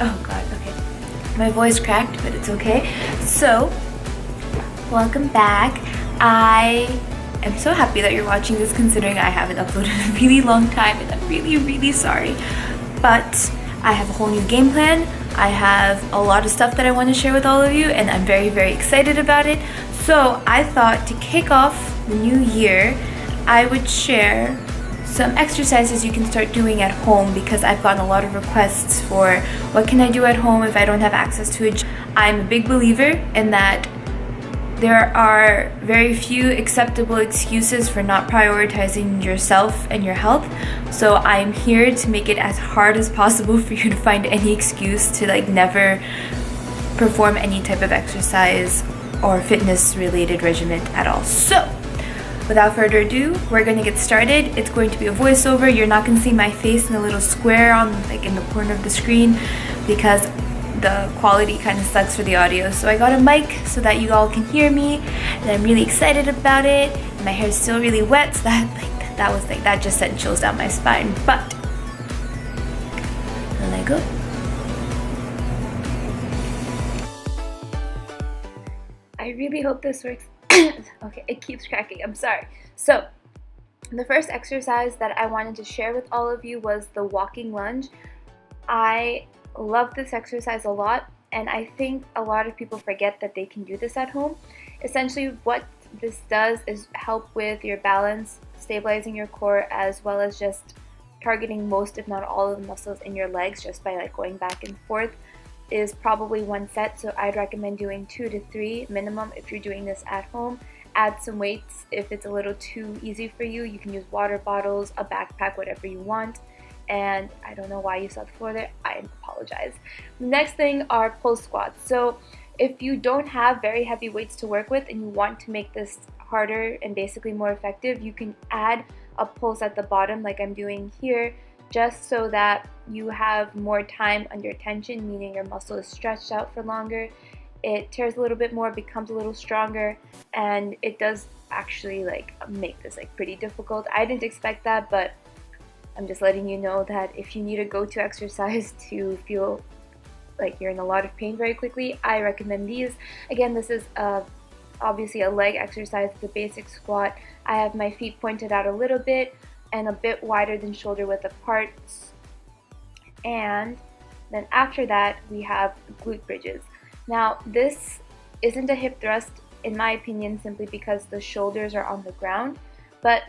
Oh god, okay. My voice cracked, but it's okay. So, welcome back. I am so happy that you're watching this considering I haven't uploaded in a really long time and I'm really sorry. But I have a whole new game plan. I have a lot of stuff that I want to share with all of you and I'm very excited about it. So I thought to kick off the new year, I would share some exercises you can start doing at home because I've gotten a lot of requests for what can I do at home if I don't have access to a gym. I'm a big believer in that there are very few acceptable excuses for not prioritizing yourself and your health. So I'm here to make it as hard as possible for you to find any excuse to never perform any type of exercise or fitness related regimen at all. So without further ado, we're gonna get started. It's going to be a voiceover. You're not gonna see my face in a little square on in the corner of the screen because the quality kind of sucks for the audio. So I got a mic so that you all can hear me, and I'm really excited about it. My hair is still really wet, so that just sent chills down my spine. But let I go. I really hope this works. Okay, it keeps cracking. I'm sorry. So the first exercise that I wanted to share with all of you was the walking lunge. I love this exercise a lot, and I think a lot of people forget that they can do this at home. Essentially, what this does is help with your balance, stabilizing your core, as well as just targeting most, if not all, of the muscles in your legs just by going back and forth. Is probably one set, so I'd recommend doing 2 to 3 minimum if you're doing this at home. Add some weights if it's a little too easy for you. You can use water bottles, a backpack, whatever you want. And I don't know why you saw the floor there. I apologize. The next thing are pull squats. So if you don't have very heavy weights to work with and you want to make this harder and basically more effective, you can add a pulse at the bottom like I'm doing here, just so that you have more time under tension, meaning your muscle is stretched out for longer. It tears a little bit more, becomes a little stronger, and it does actually make this pretty difficult. I didn't expect that, but I'm just letting you know that if you need a go-to exercise to feel like you're in a lot of pain very quickly, I recommend these. Again, this is obviously a leg exercise, the basic squat. I have my feet pointed out a little bit and a bit wider than shoulder width apart. And then after that, we have glute bridges. Now, this isn't a hip thrust, in my opinion, simply because the shoulders are on the ground, but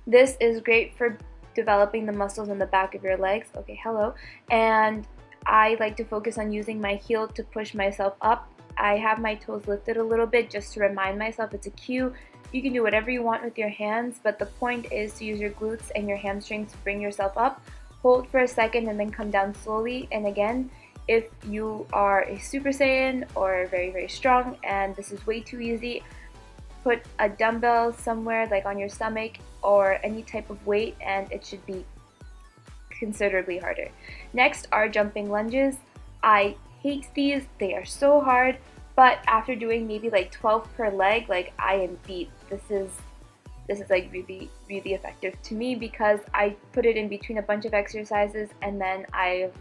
this is great for developing the muscles in the back of your legs. Okay, hello. And I like to focus on using my heel to push myself up. I have my toes lifted a little bit just to remind myself it's a cue. You can do whatever you want with your hands, but the point is to use your glutes and your hamstrings to bring yourself up. Hold for a second and then come down slowly. And again, if you are a Super Saiyan or very strong and this is way too easy, put a dumbbell somewhere on your stomach or any type of weight and it should be considerably harder. Next are jumping lunges. I hate these. They are so hard. But after doing maybe 12 per leg, I am beat. This is really effective to me because I put it in between a bunch of exercises and then I've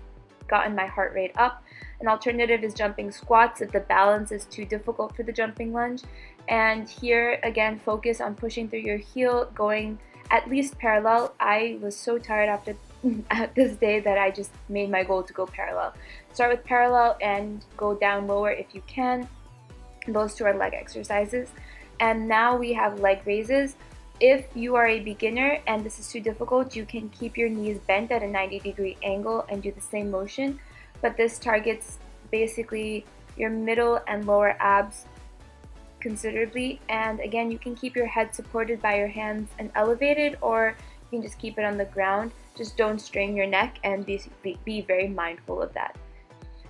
gotten my heart rate up. An alternative is jumping squats if the balance is too difficult for the jumping lunge. And here again, focus on pushing through your heel, going at least parallel. I was so tired after this day that I just made my goal to go parallel. Start with parallel and go down lower if you can. Those two are leg exercises. And now we have leg raises. If you are a beginner and this is too difficult, you can keep your knees bent at a 90-degree angle and do the same motion. But this targets basically your middle and lower abs considerably. And again, you can keep your head supported by your hands and elevated, or you can just keep it on the ground. Just don't strain your neck and be very mindful of that.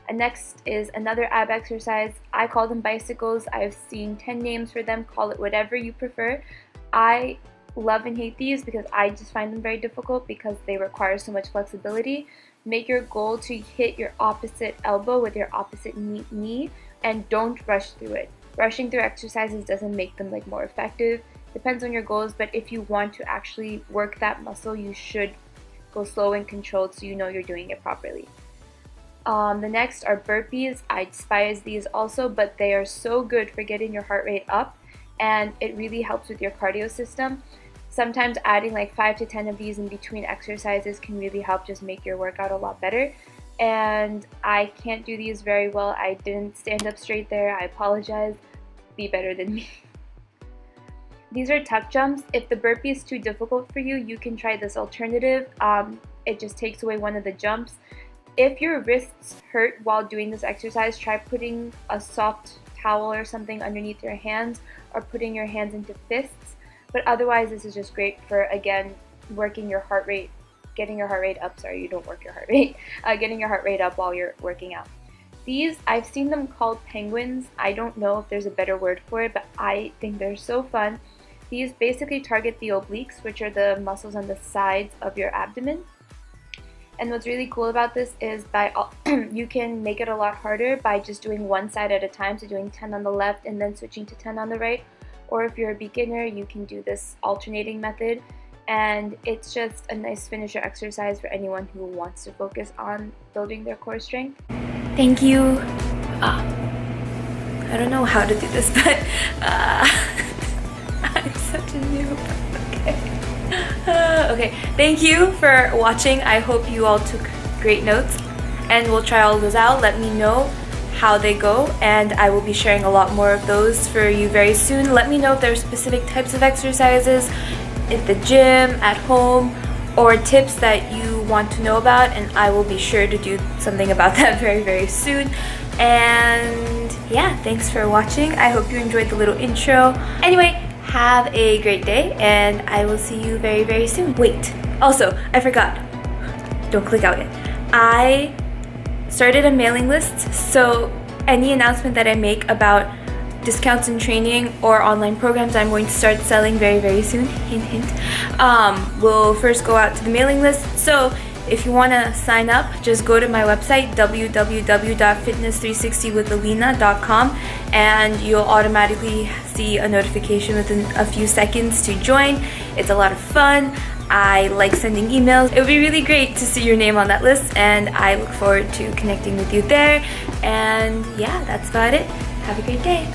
And next is another ab exercise. I call them bicycles. I've seen 10 names for them. Call it whatever you prefer. I love and hate these because I just find them very difficult because they require so much flexibility. Make your goal to hit your opposite elbow with your opposite knee and don't rush through it. Rushing through exercises doesn't make them more effective. Depends on your goals, but if you want to actually work that muscle, you should go slow and controlled so you know you're doing it properly. The next are burpees. I despise these also, but they are so good for getting your heart rate up, and it really helps with your cardio system. Sometimes adding like 5 to 10 of these in between exercises can really help just make your workout a lot better. And I can't do these very well. I didn't stand up straight there. I apologize. Be better than me. These are tuck jumps. If the burpee is too difficult for you, you can try this alternative. It just takes away one of the jumps. If your wrists hurt while doing this exercise, try putting a soft towel or something underneath your hands, or putting your hands into fists. But otherwise, this is just great for, again, working your heart rate, getting your heart rate up. Sorry, you don't work your heart rate. Getting your heart rate up while you're working out. These, I've seen them called penguins. I don't know if there's a better word for it, but I think they're so fun. These basically target the obliques, which are the muscles on the sides of your abdomen. And what's really cool about this is you can make it a lot harder by just doing one side at a time, so doing 10 on the left and then switching to 10 on the right. Or if you're a beginner, you can do this alternating method. And it's just a nice finisher exercise for anyone who wants to focus on building their core strength. Thank you. I don't know how to do this, but I'm such a noob. Okay, thank you for watching. I hope you all took great notes, and we'll try all those out. Let me know how they go, and I will be sharing a lot more of those for you very soon. Let me know if there are specific types of exercises at the gym, at home, or tips that you want to know about, and I will be sure to do something about that very, very soon. And yeah, thanks for watching. I hope you enjoyed the little intro. Anyway, have a great day, and I will see you very, very soon. Wait, also, I forgot. Don't click out yet. I started a mailing list, so any announcement that I make about discounts in training or online programs I'm going to start selling very, very soon, hint, hint, will first go out to the mailing list. So if you want to sign up, just go to my website, www.fitness360withalina.com, and you'll automatically see a notification within a few seconds to join. It's a lot of fun. I like sending emails. It would be really great to see your name on that list, and I look forward to connecting with you there. And yeah, that's about it. Have a great day.